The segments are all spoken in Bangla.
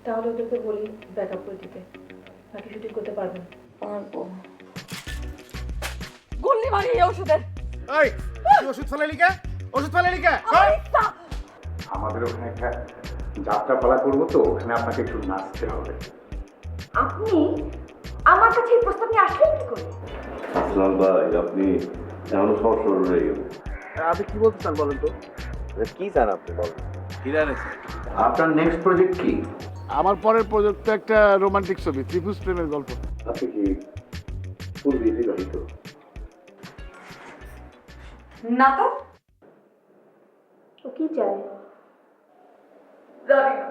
তাহলে ওদেরকে বলি ব্যাকআপ করে দিতে, বাকি শুটিং করতে পারবেন। পারবো। গুল্লি মারি এই ওষুধের। এই তুই ওষুধ ফেলালি কে? ওষুধ ফেলালি কে? আমার ইচ্ছা। আমাদের ওখানে একটা যাত্রাপালা করবো, তো ওখানে আপনাকে একটু নাচতে হবে। আপনি আমার কাছে এই প্রস্তাব নিয়ে আসলেন কি করে? আসলাম ভাই, আপনি এমন সমস্যা রয়ে গেল। আপনি কি বলতে চান বলেন তো? কি চান আপনি বলেন? কি জানেন? আপনার নেক্সট প্রজেক্ট কি? আমার পরের প্রজেক্ট একটা রোমান্টিক ছবি, ত্রিভুজ প্রেমের গল্প। আপনি কি পূর্বে বিবাহিত? না তো। ও কি চায়? জানি না,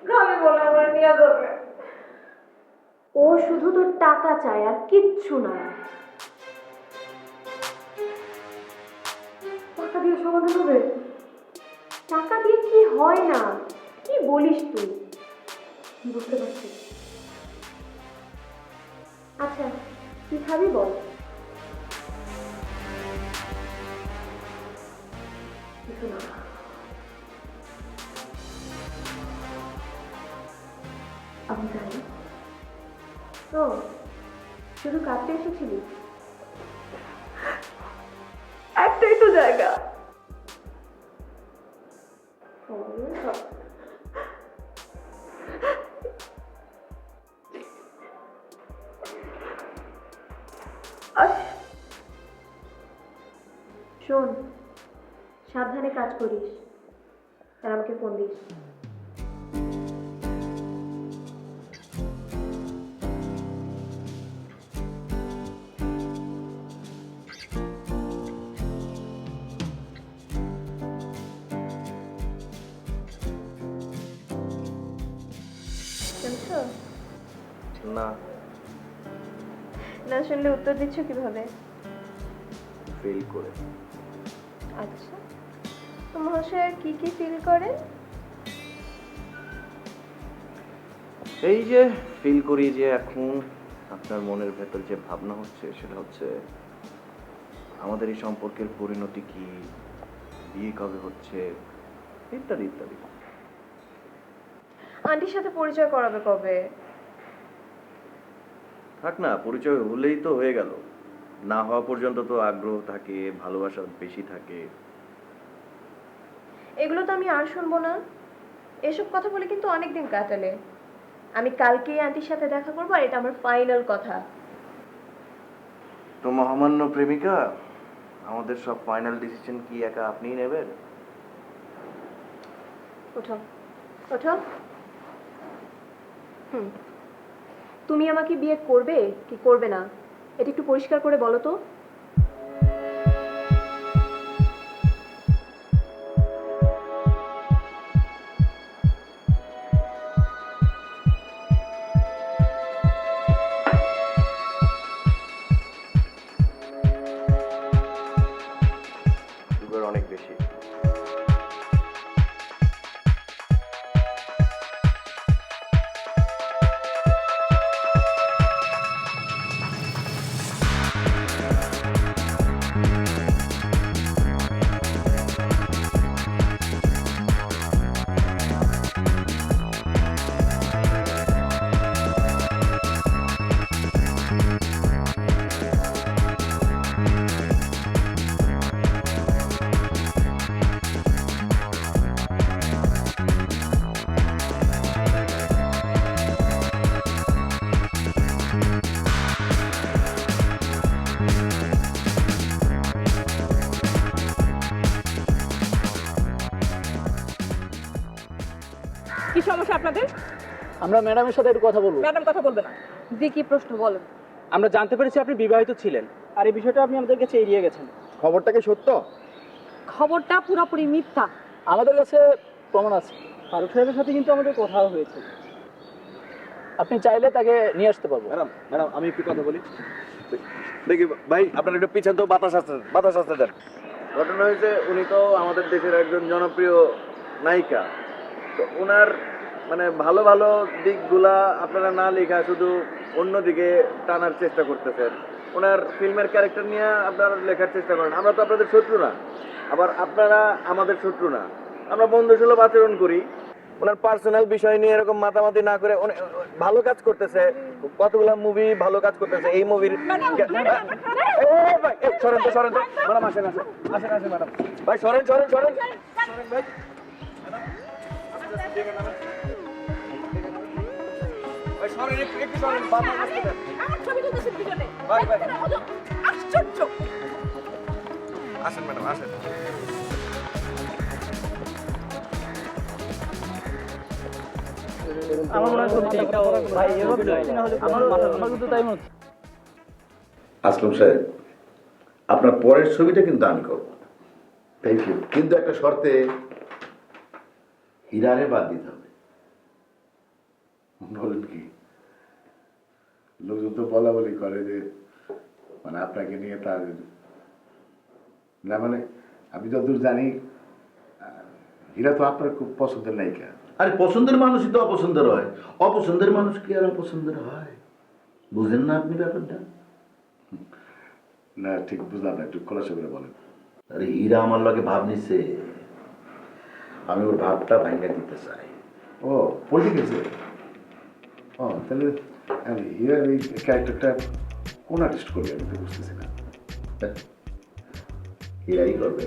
খালি বলে আমার নিয়ে যাবে। ও শুধু তোর টাকা চায় আর কিচ্ছু না। টাকা দিয়ে সমাধান হবে? টাকা দিয়ে কি হয় না, কি বলিস তুই? বুঝতে পারছি। আচ্ছা কি খাবি বল? কিছু না। আমি জানি। ও শুধু কাঁদতে এসেছিলি? একটাই তো জায়গা। শোন, সাবধানে কাজ করিস আর আমাকে ফোন দিস। শুনছো? না, না শুনলে উত্তর দিচ্ছ কিভাবে? ফেল করে। আচ্ছা, তো মহাশয় আর কি কি ফিল করেন? এই যে ফিল করি যে এখন আপনার মনের ভেতর যে ভাবনা হচ্ছে সেটা হচ্ছে আমাদের এই সম্পর্কের পরিণতি কি, বিয়ে কবে হচ্ছে, ইত্যাদি ইত্যাদি। আন্টির সাথে পরিচয় করাবে কবে? থাক না, পরিচয় হলেই তো হয়ে গেল। না হওয়া পর্যন্ত তো আগ্রহ থাকে, ভালোবাসা বেশি থাকে। এগুলো তো আমি আর শুনবো না। এসব কথা বলে কিন্তু অনেক দিন কাটালে। আমি কালকেই আন্টির সাথে দেখা করবো আর এটা আমার ফাইনাল কথা। তো মহামান্য প্রেমিকা, আমাদের সব ফাইনাল ডিসিশন কি একা আপনিই নেবেন? ওঠো ওঠো। তুমি আমাকে বিয়ে করবে কি করবে না এটা একটু পরিষ্কার করে বলো তো। সুগার অনেক বেশি। কি সমস্যা আপনাদের? আমরা ম্যাডামের সাথে একটু কথা বলবো। ম্যাডাম কথা বলবে না। জি কি প্রশ্ন বলেন? আমরা জানতে পেরেছি আপনি বিবাহিত ছিলেন, আর এই বিষয়টা আপনি আমাদের কাছে এড়িয়ে গেছেন। খবরটা কি সত্য? খবরটা পুরোপুরি মিথ্যা। আমাদের কাছে প্রমাণ আছে, ফারুক সাহেবের সাথে কিন্তু আমাদের কথা হয়েছে। আপনি চাইলে তাকে নিয়ে আসতে পারবো। ম্যাডাম ম্যাডাম আমি একটু কথা বলি। দেখি ভাই, আপনার একটু পিছন তো বাতাস আসতে দেন। ঘটনা হয়েছে, উনি তো আমাদের দেশের একজন জনপ্রিয় নায়িকা। তো ওনার মানে ভালো ভালো দিকগুলা আপনারা না লেখা শুধু অন্যদিকে টানার চেষ্টা করতেছেন। ওনার ফিল্মের ক্যারেক্টার নিয়ে আপনারা লেখার চেষ্টা করেন। আমরা তো আপনাদের শত্রু না, আবার আপনারা আমাদের শত্রু না। আমরা বন্ধুসুলভ আচরণ করি। ওনার পার্সোনাল বিষয় নিয়ে এরকম মাতামাতি না করে উনি ভালো কাজ করতেছে, কতগুলা মুভি ভালো কাজ করতেছে। এই মুভির সরেন তো ম্যাডাম, আসেন ম্যাডাম, ভাই সরেন ভাই। ভাই সরেন, একটু সরেন, বাবা আসতে দেন। ভাই আশ্চর্য। আসেন ম্যাডাম, আসেন। আমার মনে হয় সত্যি ভাই এভাবে নয়, আমার কিন্তু তাই মনে হচ্ছে। আসলাম সাহেব, আপনার পরের ছবিটা কিন্তু আমি করব। Thank you. কিন্তু একটা শর্তে, হীরারে বাদ দিতে হবে। বলেন কি? লোকজন তো বলা বলি করে যে মানে আপনাকে নিয়ে তার না, মানে আমি যতদূর জানি হীরা তো আপনার খুব পছন্দের নায়িকা। আরে পছন্দের মানুষই তো অপছন্দের হয়, অপছন্দের মানুষ কি আর অপছন্দের হয়? বুঝেন না আপনি ব্যাপারটা? না ঠিক বুঝলাম না, একটু খোলাসা করে বলেন। আরে হীরা আমার লগে ভাব নিছে, আমি ওর ভাবটা ভাঙিয়ে দিতে চাই। ও পলিটিক্যাল। ও তাহলে হীরার এই ক্যারেক্টারটা কোন আর্টিস্ট করবে আমি তো বুঝতেছি না। হীরাই করবে।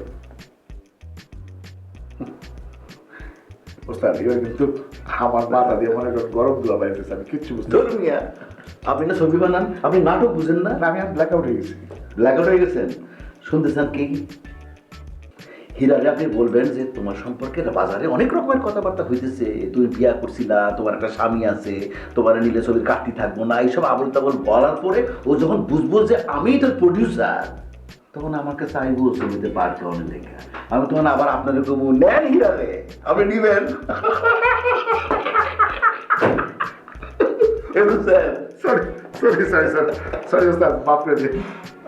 ওস্তাদ এবার কিন্তু আমার মাথা দিয়ে মনে করেন গরম দোয়া বাইতেছে, আমি কিচ্ছু বুঝতে ধরুন মিয়া, আপনি না ছবি বানান, আপনি নাটক বুঝেন না? না, আমি ব্ল্যাক আউট হয়ে গেছি। ব্ল্যাক আউট হয়ে গেছেন? শুনতে চান কি? হীরারে আপনি বলবেন যে তোমার সম্পর্কে বাজারে অনেক রকমের কথাবার্তা হইতেছে, তুমি বিয়া করছিলা, তোমার একটা স্বামী আছে, তোমার নিলে ছবির কাটতি থাকবো না, এইসব আবল তাবল বলার পরে ও যখন বুঝবো যে আমি এটার প্রডিউসার, তখন আমাকে চাইবো ছবিতে পার কেমন লেখা। আমি তখন আবার আপনাদের কবু নেন হীরারে, আপনি নিবেন। সরি ওস্তাদ, মাফ করে দিন।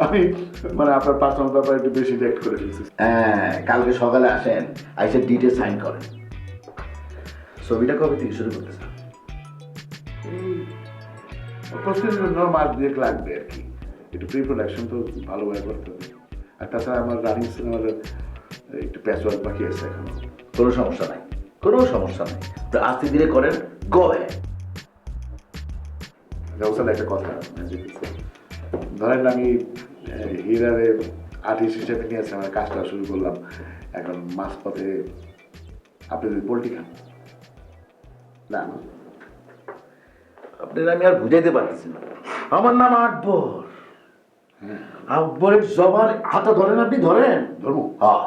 আমি মানে আপনার পার্সোনাল ব্যাপারে একটু বেশি রিঅ্যাক্ট করে ফেলছি। হ্যাঁ, কালকে সকালে আসেন, আইসে ডিটেল সাইন করেন। ছবিটা কবে থেকে শুরু করতে চান? প্রসেস নর্মাল ব্রেক লাগবে আর কি, একটু প্রি প্রোডাকশন তো ভালোভাবে করতে হবে। আর তাছাড়া আমার রানিং সিনেমার একটু প্যাচওয়ার্ক বাকি আছে এখনো। কোনো সমস্যা নাই, কোনো সমস্যা নাই, তো আস্তে ধীরে করেন, গো অ্যাহেড। ব্যবসার একটা কথা ধরেন আমি হীরারে আর্টিস্ট হিসেবে নিয়ে আসছি, আমার কাজটা শুরু করলাম, এখন মাঝপথে আপনি যদি পোল্ট্রি খান না, আপনার আমি আর বুঝাইতে পারতেছি না। আমার নাম আকবর। আকবরের জবান হাতে ধরেন, আপনি ধরেন ধর্ম। হ্যাঁ,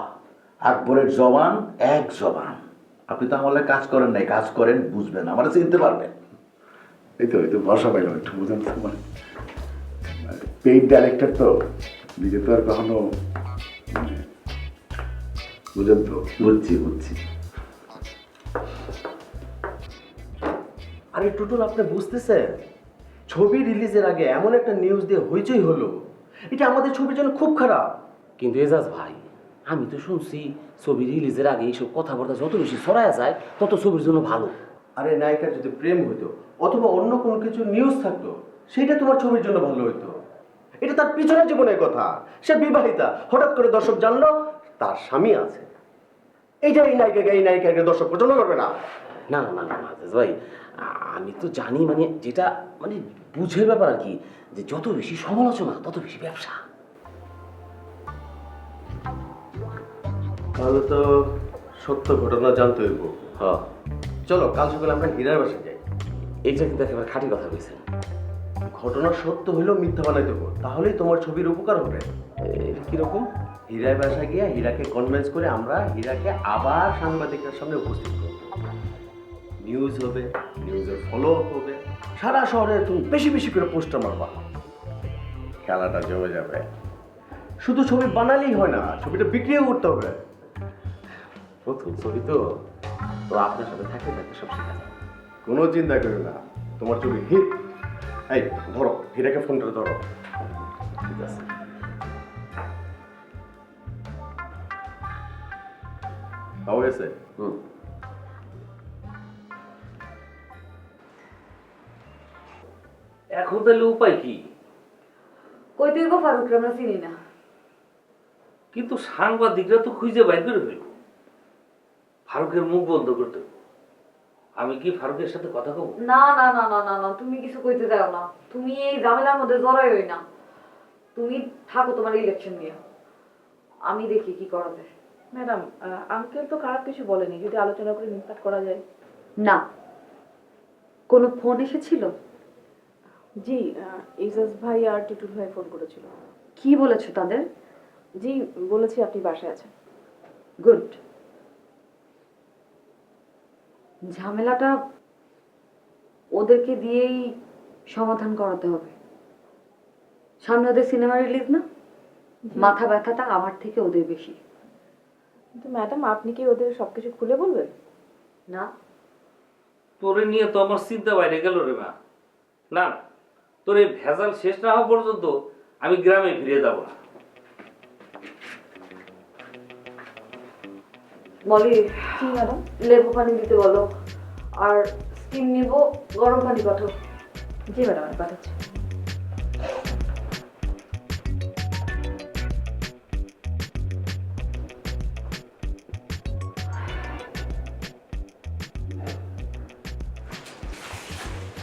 আকবরের জবান এক জবান। আপনি তো আমার লাগে কাজ করেন নাই, কাজ করেন, বুঝবেন, আমার চিনতে পারবেন। এই তো ভরসা পাইলাম, একটু বুঝেন তো, মানে পেইড ডাইরেক্টর তো নিজে তো আর কখনো মানে বুঝেন তো। বুঝছি। আরে টুটুল, আপনি বুঝতেছেন, ছবি রিলিজের আগে এমন একটা নিউজ দিয়ে হইচই হলো, এটা আমাদের ছবির জন্য খুব খারাপ। কিন্তু এজাজ ভাই, আমি তো শুনছি ছবি রিলিজের আগে এইসব কথাবার্তা যত বেশি ছড়ায় যায় তত ছবির জন্য ভালো। আরে নায়িকার যদি প্রেম হইতো অথবা অন্য কোনো কিছু নিউজ থাকতো, সেটা তোমার ছবির জন্য ভালো হইতো। এটা তার পিছনের জীবনের কথা, সে বিবাহিতা, হঠাৎ করে দর্শক জানলো তার স্বামী আছে, এই নায়িকাকে দর্শক পছন্দ করবে না। না না না না আজাজ ভাই, আমি তো জানি, মানে যেটা মানে বুঝের ব্যাপার আর কি, যে যত বেশি সমালোচনা তত বেশি ব্যবসা। তাহলে তো সত্য ঘটনা জানতে হইব। হ্যাঁ, চলো কাল সকালে আমরা হীরার বাসায় যাই। এইটা কিন্তু একেবারে খাঁটি কথা বলছেন। ঘটনা সত্য হইলেও মিথ্যা বানাই দেবো, তাহলেই তোমার ছবির উপকার হবে। কিরকম? হীরার বাসায় গিয়ে হীরাকে কনভিন্স করে আমরা হীরাকে আবার সাংবাদিকের সামনে উপস্থিত করব। নিউজ হবে, নিউজের ফলো আপ হবে, সারা শহরে তুমি বেশি বেশি করে পোস্টার মারবা, খেলাটা জমে যাবে। শুধু ছবি বানালেই হয় না, ছবিটা বিক্রিও করতে হবে। প্রথম ছবি তো আপনার সাথে থাকতে থাকতে সব শেখা যায়। কোনো চিন্তা করো না, তোমার ছবি হিট। এই ধরো, হীরাকে ফোনটা ধরো। ঠিক আছে। পাওয়া গেছে? এখন তাহলে উপায় কি? কই তুই গো ফারুক, আমরা চিনি না। কিন্তু সাংবাদিকরা তো খুঁজে বাইর করে ফেলব, ফারুকের মুখ বন্ধ করতে হবে। আমি কি ফারুকের সাথে কথা কব? না না না না না না, তুমি কিছু কইতে যাও না, তুমি এই ঝামেলার মধ্যে জড়াই হই না, তুমি থাকো তোমার ইলেকশন নিয়ে, আমি দেখি কি করা যায়। ম্যাডাম, আঙ্কেল তো খারাপ কিছু বলেনি, যদি আলোচনা করে নিপাত করা যায়। না, কোনো ফোন এসেছিল? জি, ইজাজ ভাই আর টুটুল ভাই ফোন করেছিল। কি বলেছো তাদের? জি, বলেছি আপনি বাসায় আছেন। গুড। ঝামেলাটা ওদেরকে দিয়েই সমাধান করাতে হবে। সামনে ওদের সিনেমা রিলিজ না, মাথা ব্যথাটা আমার থেকে ওদের বেশি। কিন্তু ম্যাডাম, আপনি কি ওদের সবকিছু খুলে বলবেন? না, তোরে নিয়ে তো আমার চিন্তা বাইরে গেল রে মা। না, তোর এই ভেজাল শেষ না হওয়া পর্যন্ত আমি গ্রামে ফিরে যাব না। মলি, জি ম্যাডাম। লেবু পানি দিতে বলো, আর স্টিম নিব, গরম পানি পাঠাও। জি ম্যাডাম, আমি পাঠাচ্ছি।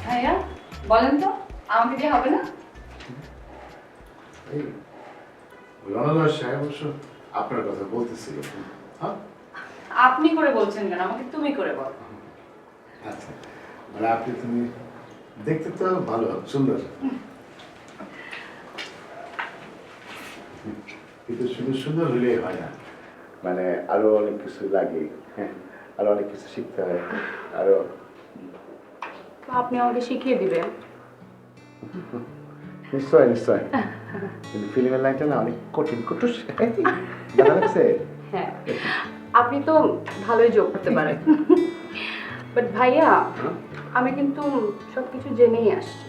ভাইয়া বলেন তো, আমাকে দিয়ে হবে না? এই রণদাস সাহেব অবশ্য আপনার কথা বলতেছিল। হ্যাঁ, আপনি করে বলছেন কেন, আমাকে তুমি করে বল। আচ্ছা, মানে তুমি দেখতে তো ভালো, সুন্দর, কিন্তু শুধু সুন্দর হলেই হয় না, মানে আরো অনেক কিছু লাগে, হ্যাঁ, আরো অনেক কিছু শিখতে হয়, আরো। তো আপনি আমাকে শিখিয়ে দিবেন। নিশ্চয় নিশ্চয়, কিন্তু ফিল্মের লাইনটা না অনেক কঠিন, কটুস দেখা লাগছে। হ্যাঁ, আপনি তো ভালোই যোগ করতে পারেন। বাট ভাইয়া, আমি কিন্তু সবকিছু জেনেই আসছি।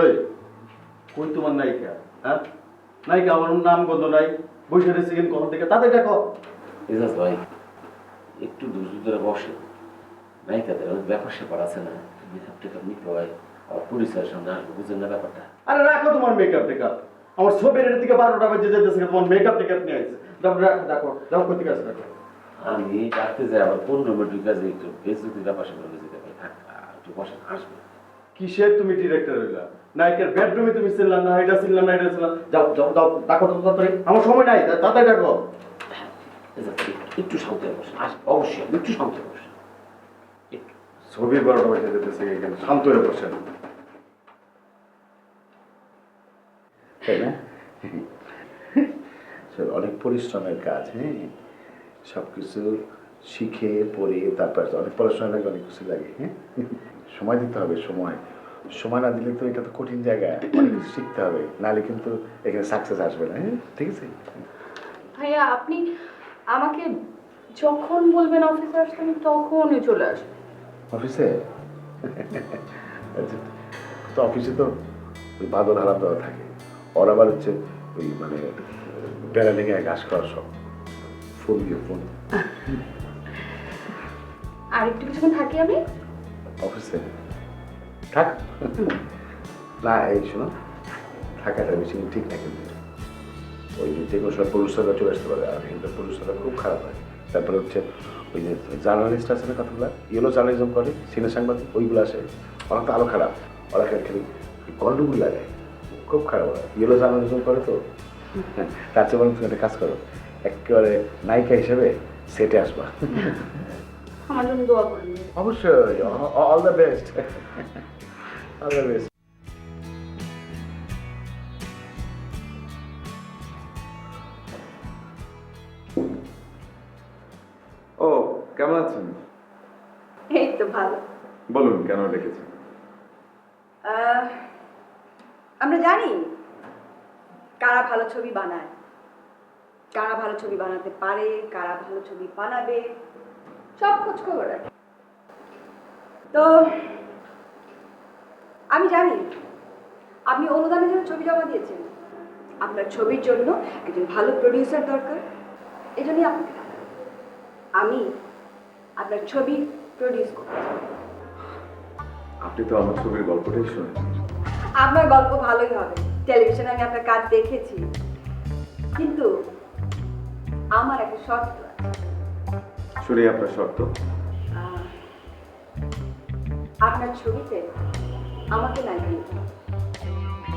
এই কই তোমার নায়িকা? হ্যাঁ, নায়িকা আমার নাম গন্ধ নাই, বসে রয়েছে কিন্তু কখন থেকে, তাদের দেখো। এজাজ ভাই, একটু দুজু ধরে বসে, নায়িকাদের অনেক ব্যাপার স্যাপার আছে না, মেকআপ টেকআপ নিতে হয়, আর পরিচয়ের সামনে আসবে, বুঝেন না ব্যাপারটা? আরে রাখো তোমার মেকআপ টেকআপ, আমার ছবির এর দিকে 12টা বাজে যেতেছে, তোমার মেকআপ টেকআপ নিয়ে আসছে। রাখো দেখো যাও, কোথা থেকে আসছে দেখো। আমি ডাকতে যাই আবার 15 মিনিট ঢুকে যাই, একটু বেসুতি ব্যাপার স্যাপার হয়ে যেতে পারি, থাক একটু বসেন, আসবে। কিসের তুমি ডিরেক্টর হইলা? নায়িকার বেডরুমে তুমি ছিলাম না, এটা ছিলাম না, এটা ছিলাম, যাও যাও যাও, দেখো তো তাড়াতাড়ি, আমার সময় নাই, তাড়াতাড়ি দেখো। একটু শান্ত হয়ে বসেন, অবশ্যই একটু শান্ত হয়ে বসেন। ছবির 12টা বাজে যেতেছে, এখানে শান্ত হয়ে বসেন। তাই না? অনেক পরিশ্রমের কাজ, হ্যাঁ, সবকিছু শিখে পড়ে তারপর অনেক পড়াশোনা লাগে, অনেক কিছু লাগে, হ্যাঁ, সময় দিতে হবে। সময় সময় না দিলে তো এটা তো কঠিন জায়গা, অনেক কিছু শিখতে হবে, নাহলে কিন্তু এখানে সাকসেস আসবে না। হ্যাঁ, ঠিক আছে। ভাইয়া, আপনি আমাকে যখন বলবেন অফিসে আসতে, আমি তখনই চলে আসবো। অফিসে? তো অফিসে তো ওই বাদল হারাম দেওয়া থাকে, ওর আবার হচ্ছে ওই মানে বেড়া লেগে ঘাস খাওয়ার সব, ফোন দিয়ে ফোন। আর একটু কিছুক্ষণ থাকি আমি অফিসে থাক না, এই শোনো, থাকাটা বেশি ঠিক না, কিন্তু ওই যে কোনো সময় পরিষ্কারটা চলে আসতে পারে, আর কিন্তু পরিষ্কারটা খুব খারাপ হয়। তারপরে হচ্ছে ওই যে জার্নালিস্ট আছে না, কথাগুলো ইয়েলো জার্নালিজম করে, সিনে সাংবাদিক, ওইগুলো আসে, ওরা তো আরো খারাপ, ওরা খালি গন্ডগুলো লাগে, খুব খারাপ। ওরা ইয়েলো জার্নালিজম করে তো, তার চেয়ে বরং তুমি একটা কাজ করো, একেবারে নায়িকা হিসেবে সেটে আসবা। আমার জন্য দোয়া করবেন। অবশ্যই, all the best, all the best. ও, কেমন আছেন? এই তো ভালো। বলুন কেন ডেকেছেন? আমরা জানি কারা ভালো ছবি বানায়, কারা ভালো ছবি বানাতে পারে, কারা ভালো ছবি বানাবে, সব খোঁজ খবর রাখে। তো আমি জানি আপনি অনুদানের জন্য ছবি জমা দিয়েছেন, আপনার ছবির জন্য একজন ভালো প্রডিউসার দরকার, এই জন্যই আপনাকে ডাকা। আমি আপনার ছবি প্রডিউস করতে চাই। আপনি তো আমার ছবির গল্পটাই শুনেন। আপনার গল্প ভালোই হবে, টেলিভিশনে আমি আপনার কাজ দেখেছি, কিন্তু আমার একটা শর্ত আছে। শুনি আপনার শর্ত। আপনার ছবিতে আমাকে নায়িকা নিতে হবে।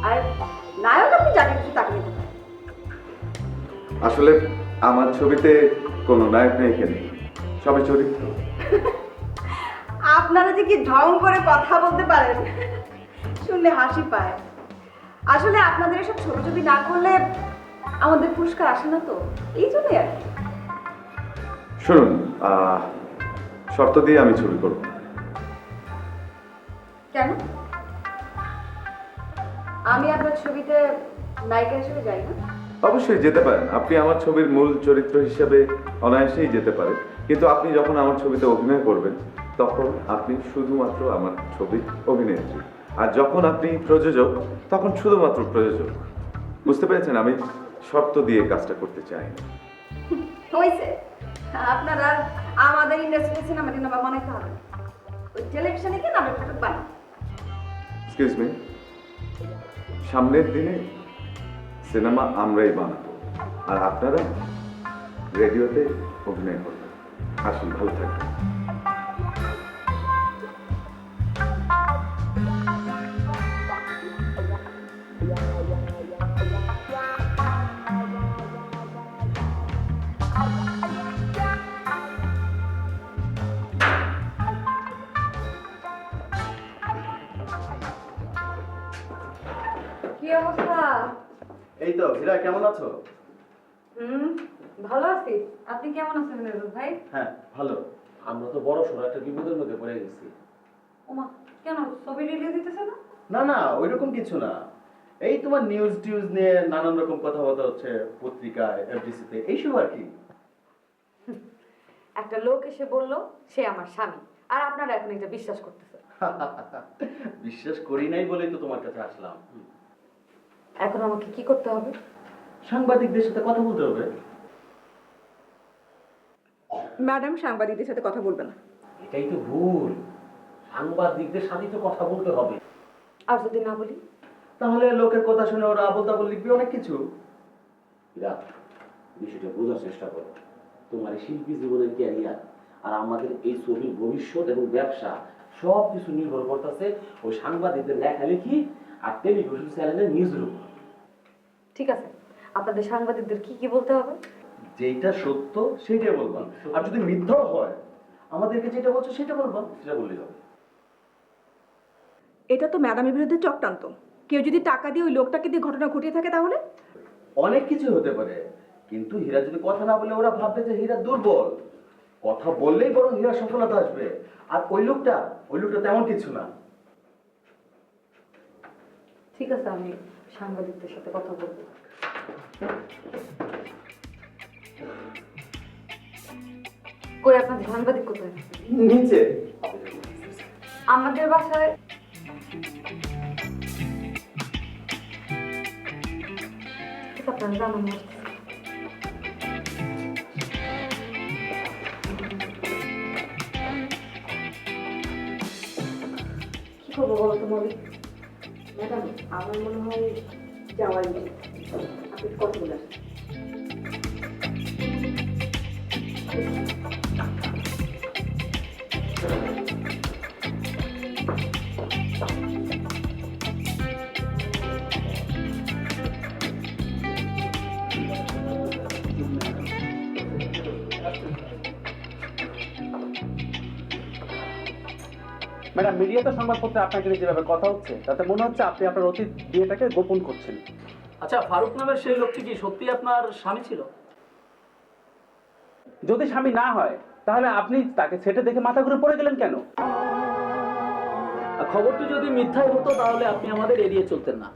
আর নায়ক আপনি যাকে কিছু তাকে নিতে পারেন। আসলে আমার ছবিতে কোনো নায়ক নায়িকা নেই, সবাই চরিত্র। আপনারা যে কি ঢং করে কথা বলতে পারেন শুনলে হাসি পায়। আসলে আপনাদের এসব ছবি না করলে আমাদের পুরস্কার আসে না, তো এই জন্যই আর কি। শুনুন, শর্ত দিয়ে আমি ছবি করব। কেন? আমি আপনার ছবিতে নায়িকা হিসেবে যাই না? অবশ্যই যেতে পারেন, আপনি আমার ছবির মূল চরিত্র হিসেবে অনায়াসেই যেতে পারেন, কিন্তু আপনি যখন আমার ছবিতে অভিনয় করবেন তখন আপনি শুধুমাত্র আমার ছবির অভিনেত্রী, আর যখন আপনি প্রযোজক তখন শুধুমাত্র প্রযোজক। বুঝতে পেরেছেন? আমি শর্ত দিয়ে কাজটা করতে চাই না। হয়েছে, আপনারা আমাদের ইন্ডাস্ট্রি সিনেমা টিনেমা বানাইতে হবে, ওই টেলিভিশনে গিয়ে নামের ফটো বানান। এক্সকিউজ মি, সামনের দিনে সিনেমা আমরাই বানাবো, আর আপনারা রেডিওতে অভিনয় করবেন। আসুন, ভালো থাকবেন। কি অবস্থা? এই তো হীরা, কেমন আছো? ভালো আছি। আপনি কেমন আছেন মেজর ভাই? হ্যাঁ, ভালো। আমরা তো বড় সড়ো একটা বিপদের মধ্যে পড়ে গেছি। ওমা, কেন ছবি রিলিজ দিতেছে না? না না, ওইরকম কিছু না। এই তোমার নিউজ টিউজ নিয়ে নানান রকম কথাবার্তা হচ্ছে পত্রিকায়, এফডিসিতে, এইসব আর কি। একটা লোক এসে বলল সে আমার স্বামী, আর আপনারা এখন এটা বিশ্বাস করতেছেন। বিশ্বাস করি নাই বলেই তো তোমার কাছে আসলাম। এখন আমাকে কি করতে হবে? সাংবাদিকদের সাথে কথা বলতে হবে। ম্যাডাম সাংবাদিকদের সাথে কথা বলবে না। এটাই তো ভুল, সাংবাদিকদের সাথে তো কথা বলতে হবে। আর যদি না বলি? তাহলে লোকের কথা শুনে ওরা আবল তাবল লিখবে অনেক কিছু। হীরা, বিষয়টা বোঝার চেষ্টা করো। তোমার এই শিল্পী জীবনের ক্যারিয়ার আর আমাদের এই ছবির ভবিষ্যৎ এবং ব্যবসা সব কিছু নির্ভর করতেছে ওই সাংবাদিকদের লেখালেখি আর টেলিভিশন চ্যানেলের নিউজ রুম। ঠিক আছে, আপনাদের সাংবাদিকদের কি কি বলতে হবে? যেটা সত্য সেটাই বলবা, আর যদি মিথ্যাও হয় আমাদেরকে যেটা বলছো সেটা বলবা। সেটা বললেই হবে। এটা তো ম্যাডামের বিরুদ্ধে চক্রান্ত। কেউ যদি টাকা দিয়ে ওই লোকটাকে দিয়ে ঘটনা ঘটিয়ে থাকে তাহলে? অনেক কিছু হতে পারে, কিন্তু হীরা যদি কথা না বলে ওরা ভাববে যে হীরা দুর্বল। কথা বললেই বরং হীরা সফলতা আসবে। আর ওই লোকটা তেমন কিছু না। ঠিক আছে, আমি সাংবাদিকদের সাথে কথা বলবো। কই আপনাদের সাংবাদিক কোথায়? নিচে। আমাদের বাসায় আপনারা জানান। কি করবো বলো তো মলি? ম্যাডাম, আমার মনে হয় যাওয়াই উচিত। আপনি কথা বলে আসেন। ম্যাডাম, মিডিয়াতে সংবাদপত্রে আপনাকে নিয়ে যেভাবে কথা হচ্ছে তাতে মনে হচ্ছে আপনি আপনার অতীত বিয়েটাকে গোপন করছেন। আচ্ছা, ফারুক নামের সেই লোকটি কি সত্যি আপনার স্বামী ছিল? যদি স্বামী না হয় তাহলে আপনি তাকে সেটে দেখে মাথা ঘুরে পড়ে গেলেন কেন? খবরটি যদি মিথ্যাই হতো তাহলে আপনি আমাদের এড়িয়ে চলতেন না,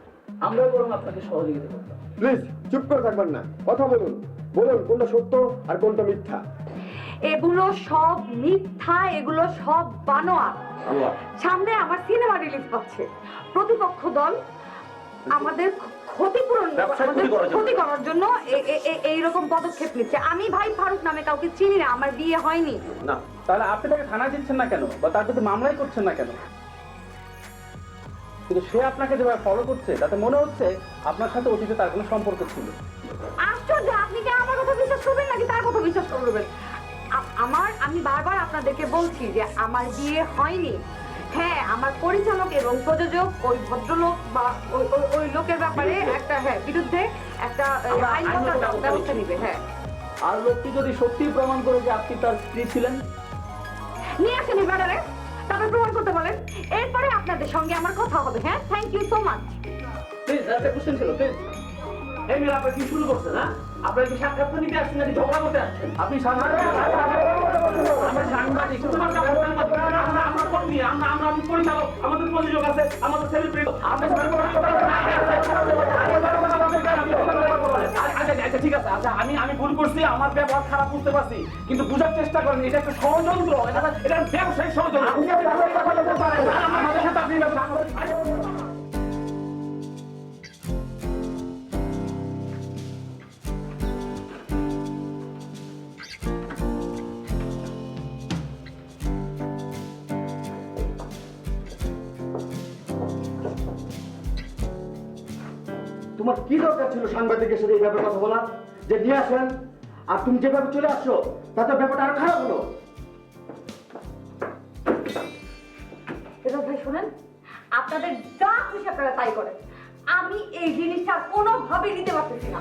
আমরা বরং আপনাকে সহযোগিতা করতাম। প্লিজ চুপ করে থাকবেন না, কথা বলুন। বলুন কোনটা সত্য আর কোনটা মিথ্যা। এগুলো সব মিথ্যা, এগুলো সব বানোয়াট। সামনে আমার সিনেমা রিলিজ পাচ্ছে, প্রতিপক্ষ দল আমাদের ক্ষতিপূরণ ক্ষতি করার জন্য এইরকম পদক্ষেপ নিচ্ছে। আমি ভাই ফারুক নামে কাউকে চিনি না, আমার বিয়ে হয়নি। না, তাহলে আপনি তাকে থানায় দিচ্ছেন না কেন, বা তার বিরুদ্ধে মামলাই করছেন না কেন? কিন্তু সে আপনাকে যেভাবে ফলো করছে তাতে মনে হচ্ছে আপনার সাথে অতীতে তার কোনো সম্পর্ক ছিল। আশ্চর্য, আপনি কি আমার কথা বিশ্বাস করবেন নাকি তার কথা বিশ্বাস করবেন? আমি বারবার আপনাদেরকে বলছি যে আমার বিয়ে হয়নি। হ্যাঁ, আমার পরিচালক এবং প্রযোজক ওই ভদ্রলোক বা ওই লোকের ব্যাপারে একটা বিরুদ্ধে একটা আইনগত ব্যবস্থা নিবে। হ্যাঁ, আর লোকটি যদি সত্যি প্রমাণ করে যে আপনি তার স্ত্রী ছিলেন, নিয়ে আসেন এই ব্যাটারে, তারপর প্রমাণ করতে বলেন, এরপরে আপনাদের সঙ্গে আমার কথা হবে। হ্যাঁ, thank you so much. Please একটা কোশ্চেন ছিল, প্লিজ। এই মেয়ে আপনার কি শুরু করছেন? হ্যাঁ, আপনারা কি সাক্ষাৎকার নিতে আসছেন নাকি ঝগড়া করতে আসছেন? আপনি সাংবাদিক? আমরা সাংবাদিক, শুধুমাত্র আমরা কর্মী, আমরা পরিচালক, আমাদের প্রযোজক আছে, আমাদের সেলিব্রিটি। আচ্ছা ঠিক আছে, আচ্ছা আমি ভুল করছি, আমার ব্যবহার খারাপ বুঝতে পারছি, কিন্তু বুঝার চেষ্টা করেন এটা একটা ষড়যন্ত্র, এটা ব্যবসায়িক ষড়যন্ত্র। আমাদের সাথে আপনি তোমার কি দরকার ছিল সাংবাদিকের সাথে এই ব্যাপারে কথা বলা? যে নিয়ে আসেন, আর তুমি যেভাবে চলে আসছো তাতে ব্যাপারটা আরো খারাপ হলো। এবার ভাই শুনেন, আপনাদের যা খুশি আপনারা তাই করেন, আমি এই জিনিসটা কোনোভাবেই নিতে পারতেছি না।